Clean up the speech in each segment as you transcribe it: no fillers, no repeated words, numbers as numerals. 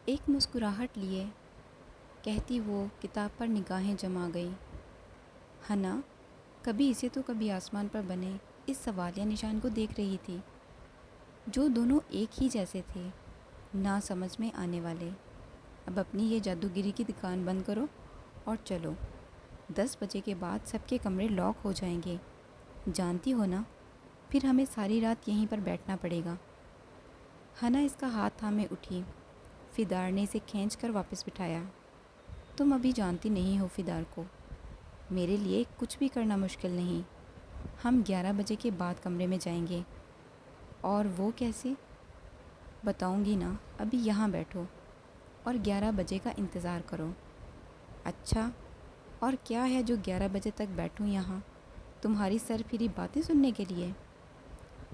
ایک مسکراہٹ لیے کہتی وہ کتاب پر نگاہیں جما گئی۔ ہنا کبھی اسے تو کبھی آسمان پر بنے اس سوالیہ نشان کو دیکھ رہی تھی، جو دونوں ایک ہی جیسے تھے، نہ سمجھ میں آنے والے۔ اب اپنی یہ جادوگری کی دکان بند کرو اور چلو، 10 بجے کے بعد سب کے کمرے لاک ہو جائیں گے، جانتی ہو نا؟ پھر ہمیں ساری رات یہیں پر بیٹھنا پڑے گا۔ ہنا اس کا ہاتھ تھامے اٹھی۔ فدار نے اسے کھینچ کر واپس بٹھایا۔ تم ابھی جانتی نہیں ہو فدار کو، میرے لیے کچھ بھی کرنا مشکل نہیں۔ ہم 11 بجے کے بعد کمرے میں جائیں گے۔ اور وہ کیسے؟ بتاؤں گی نا، ابھی یہاں بیٹھو اور 11 بجے کا انتظار کرو۔ اچھا، اور کیا ہے جو 11 بجے تک بیٹھوں یہاں؟ تمہاری سر پھری باتیں سننے کے لیے؟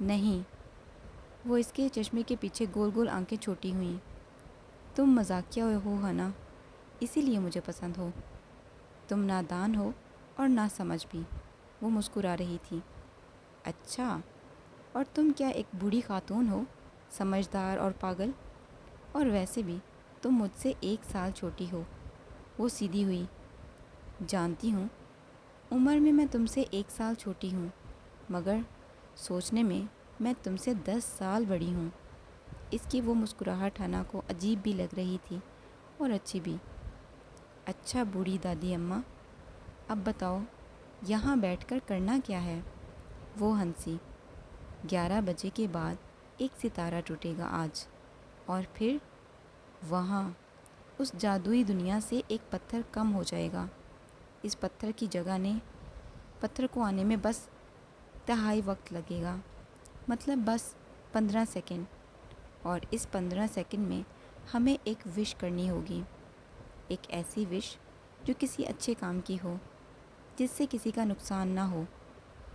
نہیں، وہ اس کے چشمے کے پیچھے گول گول آنکھیں چھوٹی ہوئیں۔ تم مذاقیہ ہو ہنا، اسی لیے مجھے پسند ہو۔ تم نادان ہو اور نہ سمجھ بھی، وہ مسکرا رہی تھی۔ اچھا، اور تم کیا ایک بوڑھی خاتون ہو، سمجھدار اور پاگل؟ اور ویسے بھی تم مجھ سے 1 سال چھوٹی ہو۔ وہ سیدھی ہوئی۔ جانتی ہوں، عمر میں تم سے 1 سال چھوٹی ہوں، مگر سوچنے میں تم سے 10 سال بڑی ہوں۔ اس کی وہ مسکراہٹ ہنا کو عجیب بھی لگ رہی تھی اور اچھی بھی۔ اچھا بوڑھی دادی اماں، اب بتاؤ یہاں بیٹھ کر کرنا کیا ہے؟ وہ ہنسی۔ 11 بجے کے بعد ایک ستارہ ٹوٹے گا آج، اور پھر وہاں اس جادوئی دنیا سے ایک پتھر کم ہو جائے گا۔ اس پتھر کو آنے میں بس تہائی وقت لگے گا، مطلب بس 15 سیکنڈ۔ اور اس 15 سیکنڈ میں ہمیں ایک وش کرنی ہوگی، ایک ایسی وش جو کسی اچھے کام کی ہو، جس سے کسی کا نقصان نہ ہو،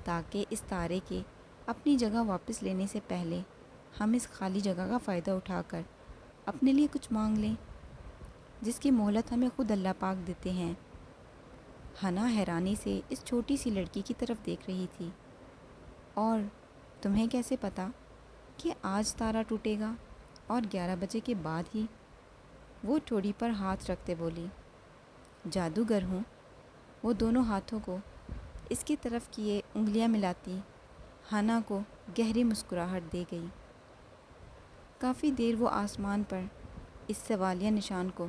تاکہ اس تارے کے اپنی جگہ واپس لینے سے پہلے ہم اس خالی جگہ کا فائدہ اٹھا کر اپنے لیے کچھ مانگ لیں، جس کی مہلت ہمیں خود اللہ پاک دیتے ہیں۔ ہنا حیرانی سے اس چھوٹی سی لڑکی کی طرف دیکھ رہی تھی۔ اور تمہیں کیسے پتا کہ آج تارا ٹوٹے گا اور 11 بجے کے بعد ہی؟ وہ ٹھوڑی پر ہاتھ رکھتے بولی۔ جادوگر ہوں۔ وہ دونوں ہاتھوں کو اس کی طرف کیے انگلیاں ملاتی ہنا کو گہری مسکراہٹ دے گئی۔ کافی دیر وہ آسمان پر اس سوالیہ نشان کو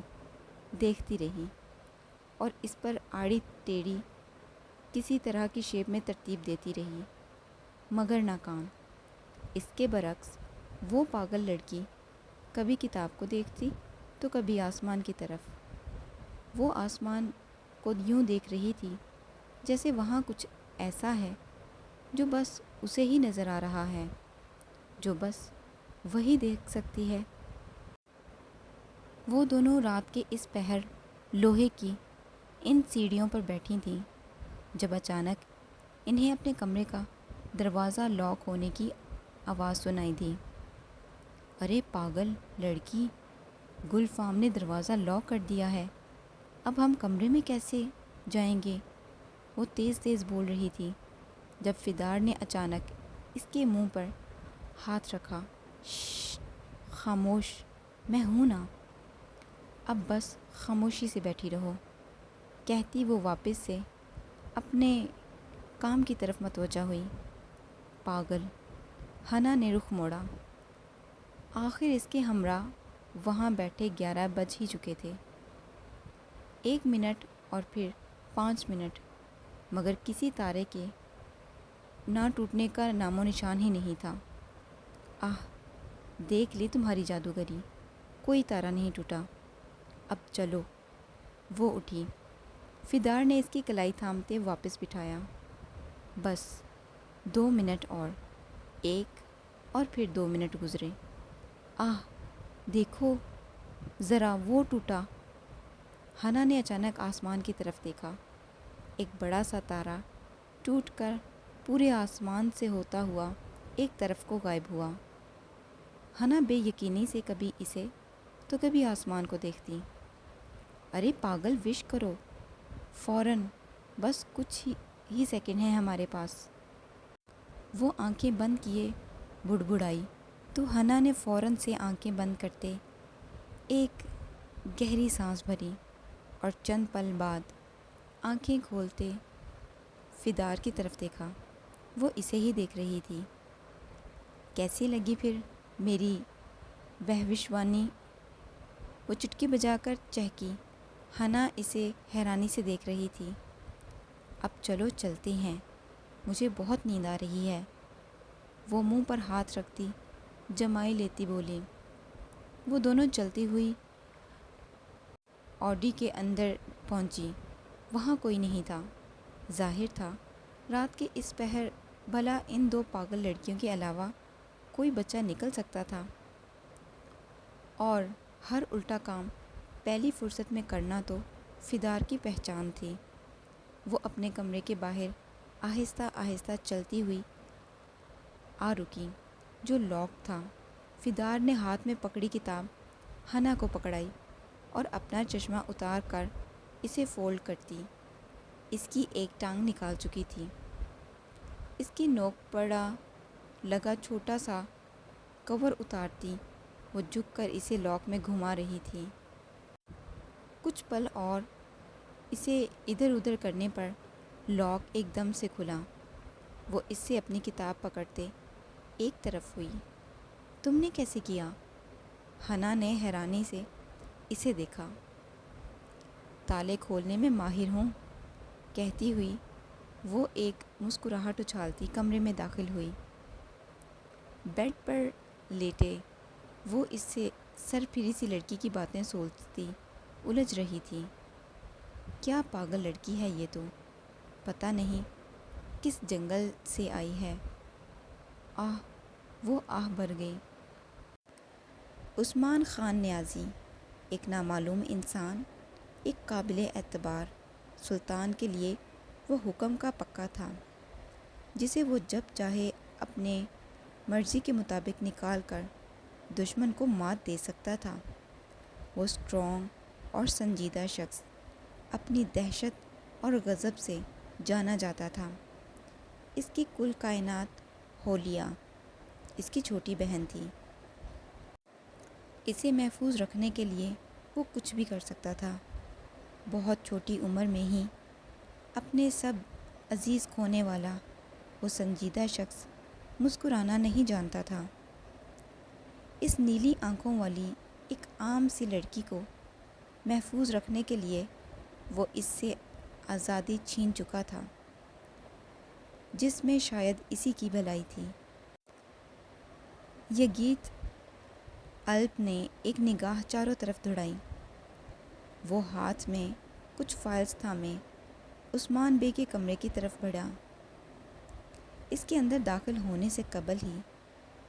دیکھتی رہی اور اس پر آڑی ٹیڑھی کسی طرح کی شیپ میں ترتیب دیتی رہی، مگر ناکام۔ اس کے برعکس وہ پاگل لڑکی کبھی کتاب کو دیکھتی تو کبھی آسمان کی طرف۔ وہ آسمان کو یوں دیکھ رہی تھی جیسے وہاں کچھ ایسا ہے جو بس اسے ہی نظر آ رہا ہے، جو بس وہی دیکھ سکتی ہے۔ وہ دونوں رات کے اس پہر لوہے کی ان سیڑھیوں پر بیٹھی تھیں جب اچانک انہیں اپنے کمرے کا دروازہ لاک ہونے کی آواز سنائی دی۔ ارے پاگل لڑکی، گل فام نے دروازہ لاک کر دیا ہے، اب ہم کمرے میں کیسے جائیں گے؟ وہ تیز تیز بول رہی تھی جب فدار نے اچانک اس کے منہ پر ہاتھ رکھا۔ شش، خاموش، میں ہوں نا، اب بس خاموشی سے بیٹھی رہو، کہتی وہ واپس سے اپنے کام کی طرف متوجہ ہوئی۔ پاگل، ہنا نے رخ موڑا۔ آخر اس کے ہمراہ وہاں بیٹھے 11 بج ہی چکے تھے۔ 1 منٹ اور پھر 5 منٹ، مگر کسی تارے کے نہ ٹوٹنے کا نام و نشان ہی نہیں تھا۔ آہ، دیکھ لی تمہاری جادوگری، کوئی تارا نہیں ٹوٹا۔ اب چلو۔ وہ اٹھی۔ فدار نے اس کی کلائی تھامتے واپس بٹھایا۔ بس 2 منٹ اور، 1 اور پھر 2 منٹ گزرے۔ آہ، دیکھو ذرا، وہ ٹوٹا۔ ہنا نے اچانک آسمان کی طرف دیکھا۔ ایک بڑا سا تارا ٹوٹ کر پورے آسمان سے ہوتا ہوا ایک طرف کو غائب ہوا۔ ہنا بے یقینی سے کبھی اسے تو کبھی آسمان کو دیکھتی۔ ارے پاگل، وش کرو فوراً، بس کچھ ہی سیکنڈ ہیں ہمارے پاس۔ وہ آنکھیں بند کیے بڑبڑائی تو ہنا نے فوراً سے آنکھیں بند کرتے ایک گہری سانس بھری اور چند پل بعد آنکھیں کھولتے فدار کی طرف دیکھا۔ وہ اسے ہی دیکھ رہی تھی۔ کیسی لگی پھر میری بھوشوانی؟ وہ چٹکی بجا کر چہکی۔ ہنا اسے حیرانی سے دیکھ رہی تھی۔ اب چلو چلتے ہیں، مجھے بہت نیند آ رہی ہے، وہ منہ پر ہاتھ رکھتی جمائی لیتی بولی۔ وہ دونوں چلتی ہوئی آڈی کے اندر پہنچی۔ وہاں کوئی نہیں تھا۔ ظاہر تھا رات کے اس پہر بھلا ان دو پاگل لڑکیوں کے علاوہ کوئی بچہ نکل سکتا تھا، اور ہر الٹا کام پہلی فرصت میں کرنا تو فدار کی پہچان تھی۔ وہ اپنے کمرے کے باہر آہستہ آہستہ چلتی ہوئی آ رکی، جو لاک تھا۔ فدار نے ہاتھ میں پکڑی کتاب ہنا کو پکڑائی اور اپنا چشمہ اتار کر اسے فولڈ کرتی اس کی ایک ٹانگ نکال چکی تھی۔ اس کی نوک پڑا لگا چھوٹا سا کور اتارتی وہ جھک کر اسے لاک میں گھما رہی تھی۔ کچھ پل اور اسے ادھر ادھر کرنے پر لاک ایک دم سے کھلا۔ وہ اس سے اپنی کتاب پکڑتے ایک طرف ہوئی۔ تم نے کیسے کیا؟ ہنا نے حیرانی سے اسے دیکھا۔ تالے کھولنے میں ماہر ہوں، کہتی ہوئی وہ ایک مسکراہٹ اچھالتی کمرے میں داخل ہوئی۔ بیڈ پر لیٹے وہ اس سے سرپھری سی لڑکی کی باتیں سوچتی الجھ رہی تھی۔ کیا پاگل لڑکی ہے یہ تو، پتہ نہیں کس جنگل سے آئی ہے۔ آہ، وہ آہ بھر گئی۔ عثمان خان نیازی، ایک نامعلوم انسان، ایک قابل اعتبار سلطان کے لیے وہ حکم کا پکا تھا، جسے وہ جب چاہے اپنے مرضی کے مطابق نکال کر دشمن کو مات دے سکتا تھا۔ وہ اسٹرانگ اور سنجیدہ شخص اپنی دہشت اور غضب سے جانا جاتا تھا۔ اس کی کل کائنات حولیہ اس کی چھوٹی بہن تھی۔ اسے محفوظ رکھنے کے لیے وہ کچھ بھی کر سکتا تھا۔ بہت چھوٹی عمر میں ہی اپنے سب عزیز کھونے والا وہ سنجیدہ شخص مسکرانا نہیں جانتا تھا۔ اس نیلی آنکھوں والی ایک عام سی لڑکی کو محفوظ رکھنے کے لیے وہ اس سے آزادی چھین چکا تھا، جس میں شاید اسی کی بھلائی تھی۔ یگیت الپ نے ایک نگاہ چاروں طرف دوڑائی۔ وہ ہاتھ میں کچھ فائلز تھامے عثمان بے کے کمرے کی طرف بڑھا۔ اس کے اندر داخل ہونے سے قبل ہی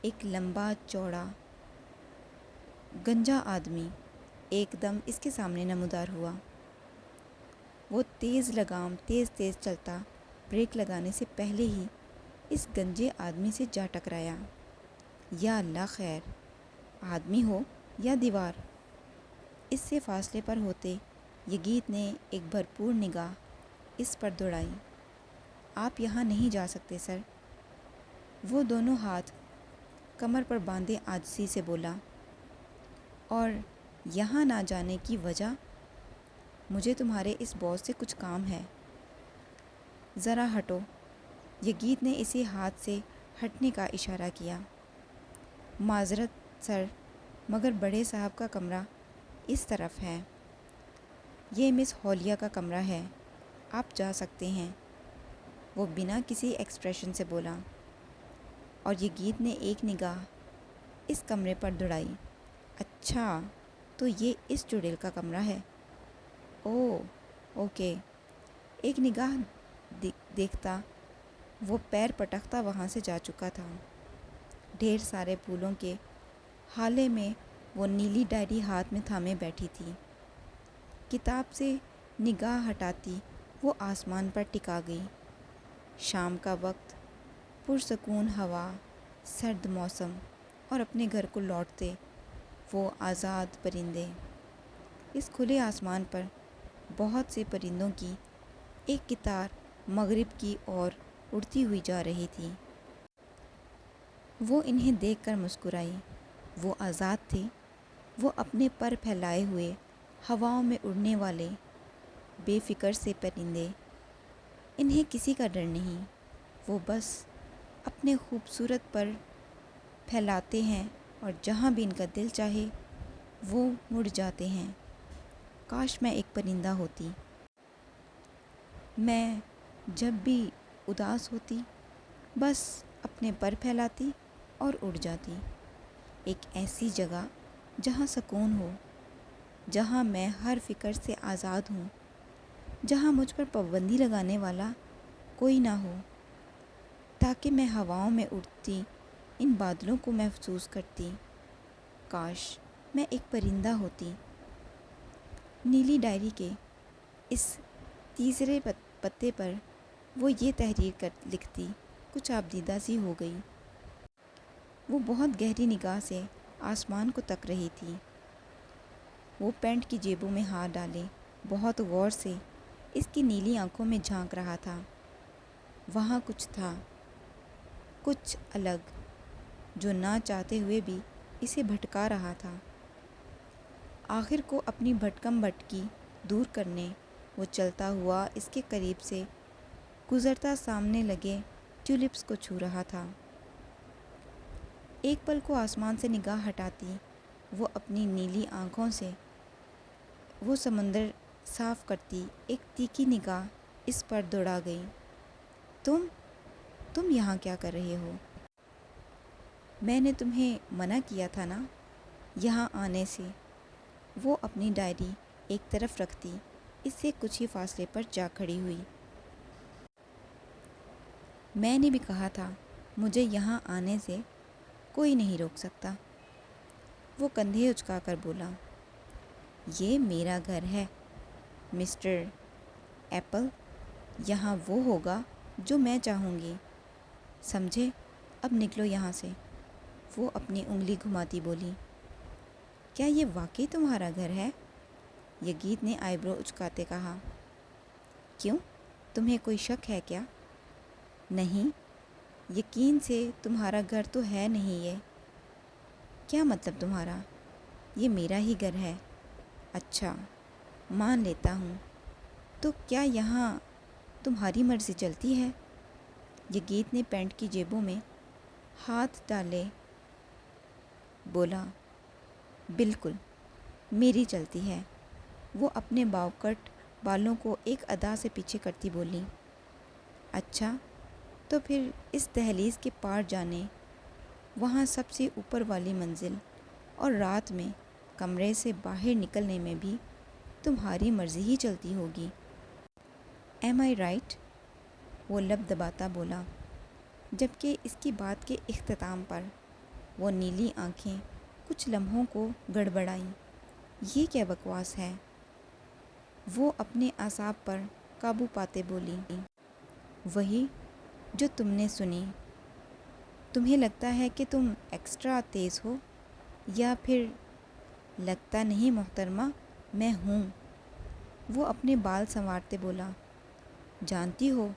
ایک لمبا چوڑا گنجا آدمی ایک دم اس کے سامنے نمودار ہوا۔ وہ تیز لگام تیز چلتا بریک لگانے سے پہلے ہی اس گنجے آدمی سے جا ٹکرایا۔ یا اللہ خیر، آدمی ہو یا دیوار۔ اس سے فاصلے پر ہوتے یگیت نے ایک بھرپور نگاہ اس پر دوڑائی۔ آپ یہاں نہیں جا سکتے سر، وہ دونوں ہاتھ کمر پر باندھے عاجزی سے بولا۔ اور یہاں نہ جانے کی وجہ؟ مجھے تمہارے اس باس سے کچھ کام ہے۔ ذرا ہٹو۔ یگیت نے اسے ہاتھ سے ہٹنے کا اشارہ کیا۔ معذرت سر، مگر بڑے صاحب کا کمرہ اس طرف ہے۔ یہ مس حولیہ کا کمرہ ہے، آپ جا سکتے ہیں، وہ بنا کسی ایکسپریشن سے بولا۔ اور یگیت نے ایک نگاہ اس کمرے پر دوڑائی۔ اچھا، تو یہ اس چڑیل کا کمرہ ہے۔ اوہ اوکے۔ ایک نگاہ دیکھتا وہ پیر پٹکتا وہاں سے جا چکا تھا۔ ڈھیر سارے پھولوں کے حالے میں وہ نیلی ڈائری ہاتھ میں تھامے بیٹھی تھی۔ کتاب سے نگاہ ہٹاتی وہ آسمان پر ٹکا گئی۔ شام کا وقت، پرسکون ہوا، سرد موسم اور اپنے گھر کو لوٹتے وہ آزاد پرندے۔ اس کھلے آسمان پر بہت سے پرندوں کی ایک قطار مغرب کی اور اڑتی ہوئی جا رہی تھی۔ وہ انہیں دیکھ کر مسکرائی۔ وہ آزاد تھے۔ وہ اپنے پر پھیلائے ہوئے ہواؤں میں اڑنے والے بے فکر سے پرندے، انہیں کسی کا ڈر نہیں، وہ بس اپنے خوبصورت پر پھیلاتے ہیں اور جہاں بھی ان کا دل چاہے وہ مڑ جاتے ہیں۔ کاش میں ایک پرندہ ہوتی، میں جب بھی اداس ہوتی بس اپنے پر پھیلاتی اور اڑ جاتی، ایک ایسی جگہ جہاں سکون ہو، جہاں میں ہر فکر سے آزاد ہوں، جہاں مجھ پر پابندی لگانے والا کوئی نہ ہو، تاکہ میں ہواؤں میں اڑتی ان بادلوں کو محسوس کرتی۔ کاش میں ایک پرندہ ہوتی۔ نیلی ڈائری کے اس تیسرے پتے پر وہ یہ تحریر لکھتی، کچھ آبدیدہ سی ہو گئی۔ وہ بہت گہری نگاہ سے آسمان کو تک رہی تھی۔ وہ پینٹ کی جیبوں میں ہاتھ ڈالے بہت غور سے اس کی نیلی آنکھوں میں جھانک رہا تھا۔ وہاں کچھ تھا، کچھ الگ، جو نہ چاہتے ہوئے بھی اسے بھٹکا رہا تھا۔ آخر کو اپنی بھٹکم بھٹکی دور کرنے وہ چلتا ہوا اس کے قریب سے گزرتا سامنے لگے ٹیولپس کو چھو رہا تھا۔ ایک پل کو آسمان سے نگاہ ہٹاتی وہ اپنی نیلی آنکھوں سے وہ سمندر صاف کرتی ایک تیکھی نگاہ اس پر دوڑا گئی۔ تم یہاں کیا کر رہے ہو؟ میں نے تمہیں منع کیا تھا نا یہاں آنے سے۔ وہ اپنی ڈائری ایک طرف رکھتی اس سے کچھ ہی فاصلے پر جا کھڑی ہوئی۔ میں نے بھی کہا تھا مجھے یہاں آنے سے کوئی نہیں روک سکتا۔ وہ کندھے اچکا کر بولا، یہ میرا گھر ہے مسٹر ایپل، یہاں وہ ہوگا جو میں چاہوں گی، سمجھے؟ اب نکلو یہاں سے۔ وہ اپنی انگلی گھماتی بولی، کیا یہ واقعی تمہارا گھر ہے؟ یگیت نے آئی برو اچکاتے کہا۔ کیوں، تمہیں کوئی شک ہے کیا؟ نہیں، یقین سے تمہارا گھر تو ہے نہیں یہ۔ کیا مطلب تمہارا؟ یہ میرا ہی گھر ہے۔ اچھا، مان لیتا ہوں، تو کیا یہاں تمہاری مرضی چلتی ہے؟ یگیت نے پینٹ کی جیبوں میں ہاتھ ڈالے بولا، بالکل میری چلتی ہے۔ وہ اپنے باوکٹ بالوں کو ایک ادا سے پیچھے کرتی بولی، اچھا تو پھر اس دہلیز کے پار جانے، وہاں سب سے اوپر والی منزل، اور رات میں کمرے سے باہر نکلنے میں بھی تمہاری مرضی ہی چلتی ہوگی۔ ایم آئی رائٹ؟ وہ لب دباتا بولا، جبکہ اس کی بات کے اختتام پر وہ نیلی آنکھیں کچھ لمحوں کو گڑبڑائیں۔ یہ کیا بکواس ہے؟ وہ اپنے اعصاب پر قابو پاتے بولی، وہی جو تم نے سنی۔ تمہیں لگتا ہے کہ تم ایکسٹرا تیز ہو، یا پھر لگتا نہیں محترمہ میں ہوں۔ وہ اپنے بال سنوارتے بولا، جانتی ہو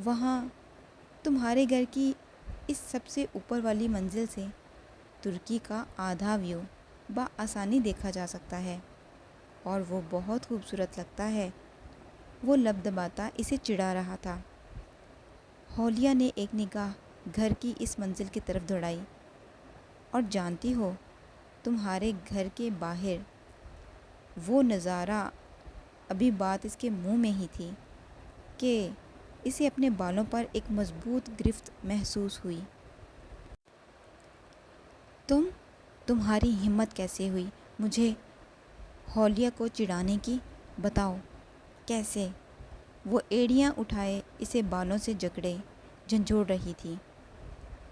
وہاں تمہارے گھر کی اس سب سے اوپر والی منزل سے ترکی کا آدھا ویو بآسانی دیکھا جا سکتا ہے، اور وہ بہت خوبصورت لگتا ہے۔ وہ لب دباتا اسے چڑھا رہا تھا۔ حولیہ نے ایک نگاہ گھر کی اس منزل کی طرف دوڑائی، اور جانتی ہو تمہارے گھر کے باہر وہ نظارہ، ابھی بات اس کے منہ میں ہی تھی کہ اسے اپنے بالوں پر ایک مضبوط گرفت محسوس ہوئی۔ تمہاری ہمت کیسے ہوئی مجھے حولیہ کو چڑھانے کی؟ بتاؤ کیسے؟ وہ ایڑیاں اٹھائے اسے بالوں سے جکڑے جھنجھوڑ رہی تھی،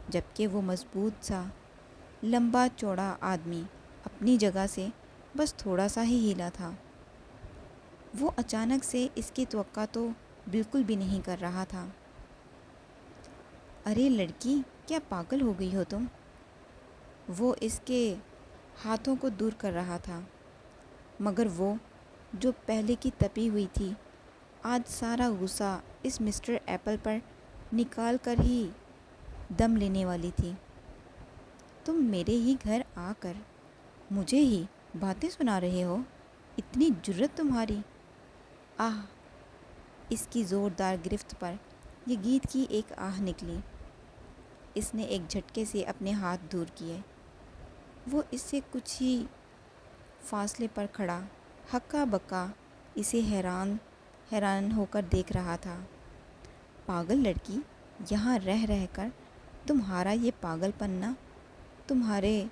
جبکہ وہ مضبوط سا لمبا چوڑا آدمی اپنی جگہ سے بس تھوڑا سا ہی ہلا تھا۔ وہ اچانک سے اس کی توقع تو بالکل بھی نہیں کر رہا تھا۔ ارے لڑکی، کیا پاگل ہو گئی ہو تم؟ وہ اس کے ہاتھوں کو دور کر رہا تھا، مگر وہ جو پہلے کی تپی ہوئی تھی آج سارا غصہ اس مسٹر ایپل پر نکال کر ہی دم لینے والی تھی۔ تم میرے ہی گھر آ کر مجھے ہی باتیں سنا رہے ہو؟ اتنی جرت تمہاری! آہ! اس کی زوردار گرفت پر یگید کی ایک آہ نکلی۔ اس نے ایک جھٹکے سے اپنے ہاتھ دور کیے۔ وہ اس سے کچھ ہی فاصلے پر کھڑا ہکا بکا اسے حیران ہو کر دیکھ رہا تھا۔ پاگل لڑکی، یہاں رہ رہ کر تمہارا یہ پاگل پنا تمہارے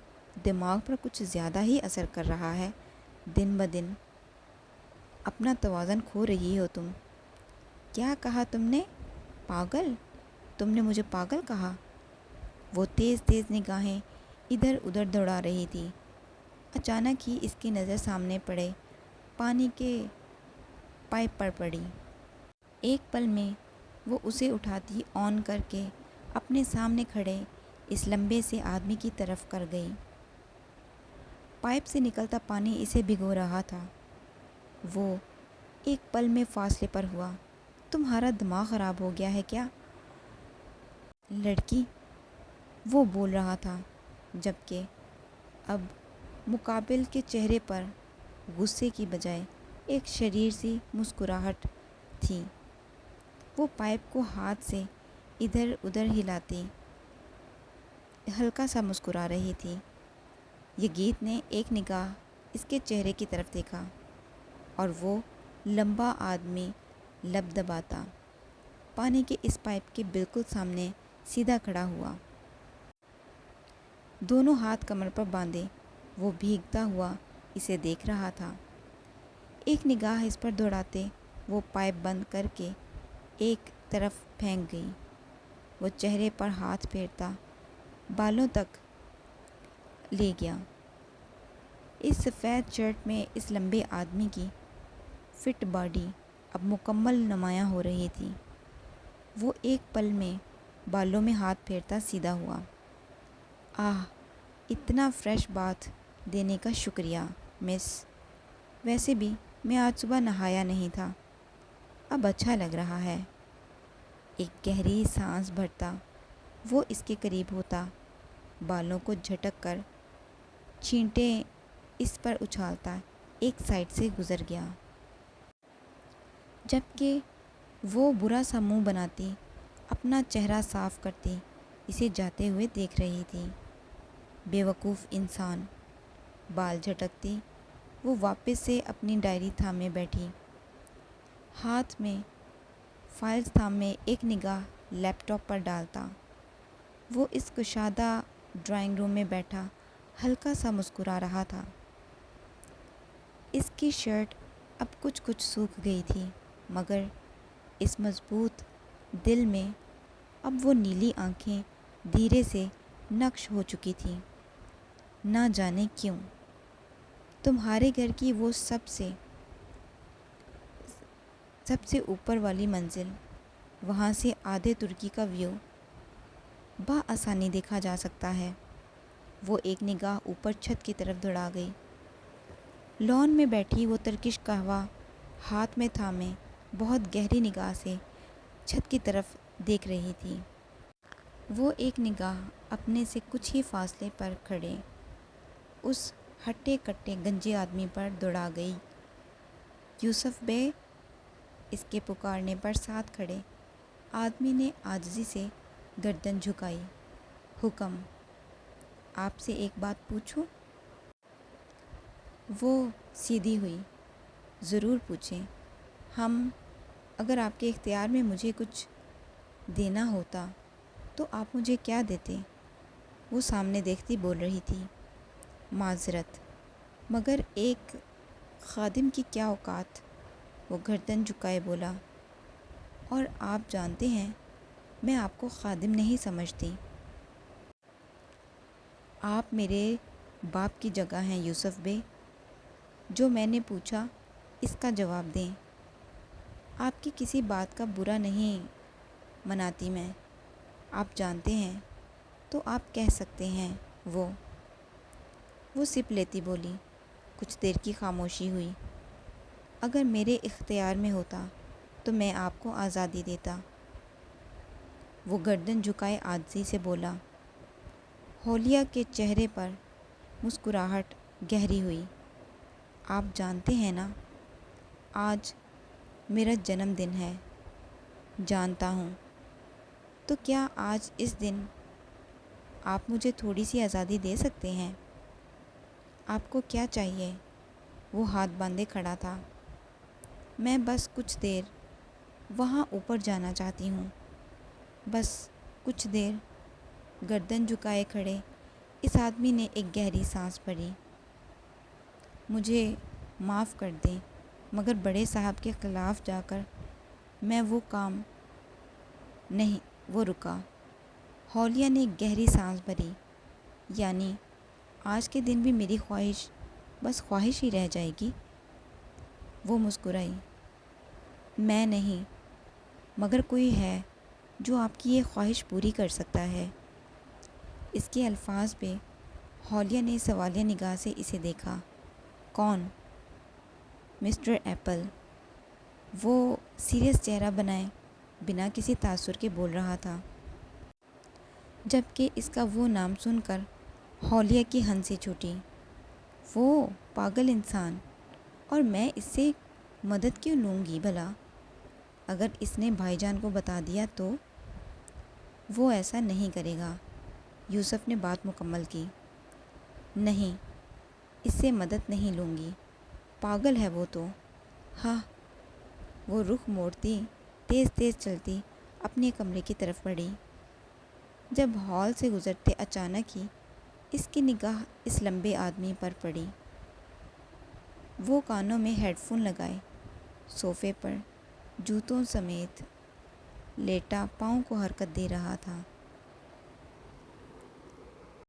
دماغ پر کچھ زیادہ ہی اثر کر رہا ہے۔ دن بدن اپنا توازن کھو رہی ہو تم۔ کیا کہا تم نے؟ پاگل؟ تم نے مجھے پاگل کہا؟ وہ تیز تیز نگاہیں ادھر ادھر دوڑا رہی تھی۔ اچانک ہی اس کی نظر سامنے پڑے پانی کے پائپ پر پڑی۔ ایک پل میں وہ اسے اٹھاتی آن کر کے اپنے سامنے کھڑے اس لمبے سے آدمی کی طرف کر گئی۔ پائپ سے نکلتا پانی اسے بھگو رہا تھا۔ وہ ایک پل میں فاصلے پر ہوا۔ تمہارا دماغ خراب ہو گیا ہے کیا؟ لڑکی، وہ بول رہا تھا، جبکہ اب مقابل کے چہرے پر غصے کی بجائے ایک شریر سی مسکراہٹ تھی۔ وہ پائپ کو ہاتھ سے ادھر ادھر ہلاتی ہلکا سا مسکرا رہی تھی۔ یگید نے ایک نگاہ اس کے چہرے کی طرف دیکھا اور وہ لمبا آدمی لب دباتا پانی کے اس پائپ کے بالکل سامنے سیدھا کھڑا ہوا۔ دونوں ہاتھ کمر پر باندھے وہ بھیگتا ہوا اسے دیکھ رہا تھا۔ ایک نگاہ اس پر دوڑاتے وہ پائپ بند کر کے ایک طرف پھینک گئی۔ وہ چہرے پر ہاتھ پھیرتا بالوں تک لے گیا۔ اس سفید شرٹ میں اس لمبے آدمی کی فٹ باڈی اب مکمل نمایاں ہو رہی تھی۔ وہ ایک پل میں بالوں میں ہاتھ پھیرتا سیدھا ہوا۔ آہ! اتنا فریش باتھ دینے کا شکریہ، مس۔ ویسے بھی میں آج صبح نہایا نہیں تھا، اب اچھا لگ رہا ہے۔ ایک گہری سانس بھرتا وہ اس کے قریب ہوتا، بالوں کو جھٹک کر چھینٹیں اس پر اچھالتا ایک سائڈ سے گزر گیا، جبکہ وہ برا سا منہ بناتی اپنا چہرہ صاف کرتی اسے جاتے ہوئے دیکھ رہی تھی۔ بے وقوف انسان! بال جھٹکتی وہ واپس سے اپنی ڈائری تھامے بیٹھی، ہاتھ میں فائلز تھامے ایک نگاہ لیپ ٹاپ پر ڈالتا۔ وہ اس کشادہ ڈرائنگ روم میں بیٹھا ہلکا سا مسکرا رہا تھا۔ اس کی شرٹ اب کچھ سوکھ گئی تھی، مگر اس مضبوط دل میں اب وہ نیلی آنکھیں دھیرے سے نقش ہو چکی تھیں۔ نہ جانے کیوں تمہارے گھر کی وہ سب سے اوپر والی منزل، وہاں سے آدھے ترکی کا ویو بآسانی دیکھا جا سکتا ہے۔ وہ ایک نگاہ اوپر چھت کی طرف دوڑا گئی۔ لان میں بیٹھی وہ ترکش قہوہ ہاتھ میں تھامے بہت گہری نگاہ سے چھت کی طرف دیکھ رہی تھی۔ وہ ایک نگاہ اپنے سے کچھ ہی فاصلے پر کھڑے اس ہٹے کٹے گنجے آدمی پر دوڑا گئی۔ یوسف بے! اس کے پکارنے پر ساتھ کھڑے آدمی نے عاجزی سے گردن جھکائی۔ حکم! آپ سے ایک بات پوچھوں؟ وہ سیدھی ہوئی۔ ضرور پوچھیں۔ اگر آپ کے اختیار میں مجھے کچھ دینا ہوتا تو آپ مجھے کیا دیتے؟ وہ سامنے دیکھتی بول رہی تھی۔ معذرت، مگر ایک خادم کی کیا اوقات؟ وہ گردن جھکائے بولا۔ اور آپ جانتے ہیں میں آپ کو خادم نہیں سمجھتی۔ آپ میرے باپ کی جگہ ہیں یوسف بے۔ جو میں نے پوچھا اس کا جواب دیں۔ آپ کی کسی بات کا برا نہیں مناتی میں، آپ جانتے ہیں تو آپ کہہ سکتے ہیں۔ وہ سپ لیتی بولی۔ کچھ دیر کی خاموشی ہوئی۔ اگر میرے اختیار میں ہوتا تو میں آپ کو آزادی دیتا، وہ گردن جھکائے عاجزی سے بولا۔ حولیہ کے چہرے پر مسکراہٹ گہری ہوئی۔ آپ جانتے ہیں نا، آج میرا جنم دن ہے۔ جانتا ہوں۔ تو کیا آج اس دن آپ مجھے تھوڑی سی آزادی دے سکتے ہیں؟ آپ کو کیا چاہیے؟ وہ ہاتھ باندھے کھڑا تھا۔ میں بس کچھ دیر وہاں اوپر جانا چاہتی ہوں، بس کچھ دیر۔ گردن جھکائے کھڑے اس آدمی نے ایک گہری سانس بھری۔ مجھے معاف کر دیں، مگر بڑے صاحب کے خلاف جا کر میں وہ کام نہیں۔ وہ رکا۔ حولیہ نے ایک گہری سانس بھری۔ یعنی آج کے دن بھی میری خواہش بس خواہش ہی رہ جائے گی؟ وہ مسکرائی۔ میں نہیں، مگر کوئی ہے جو آپ کی یہ خواہش پوری کر سکتا ہے۔ اس کے الفاظ پہ حولیہ نے سوالیہ نگاہ سے اسے دیکھا۔ کون؟ Mister apple. وہ سیریس چہرہ بنائے بنا کسی تاثر کے بول رہا تھا، جبکہ اس کا وہ نام سن کر حولیہ کی ہنسی چھوٹی۔ وہ پاگل انسان! اور میں اس سے مدد کیوں لوں گی بھلا؟ اگر اس نے بھائی جان کو بتا دیا تو؟ وہ ایسا نہیں کرے گا۔ یوسف نے بات مکمل کی۔ نہیں، اس سے مدد نہیں لوں گی۔ پاگل ہے وہ تو۔ ہاں۔ وہ رخ موڑتی تیز تیز چلتی اپنے کمرے کی طرف بڑھی۔ جب ہال سے گزرتے اچانک ہی اس کی نگاہ اس لمبے آدمی پر پڑی۔ وہ کانوں میں ہیڈ فون لگائے صوفے پر جوتوں سمیت لیٹا پاؤں کو حرکت دے رہا تھا۔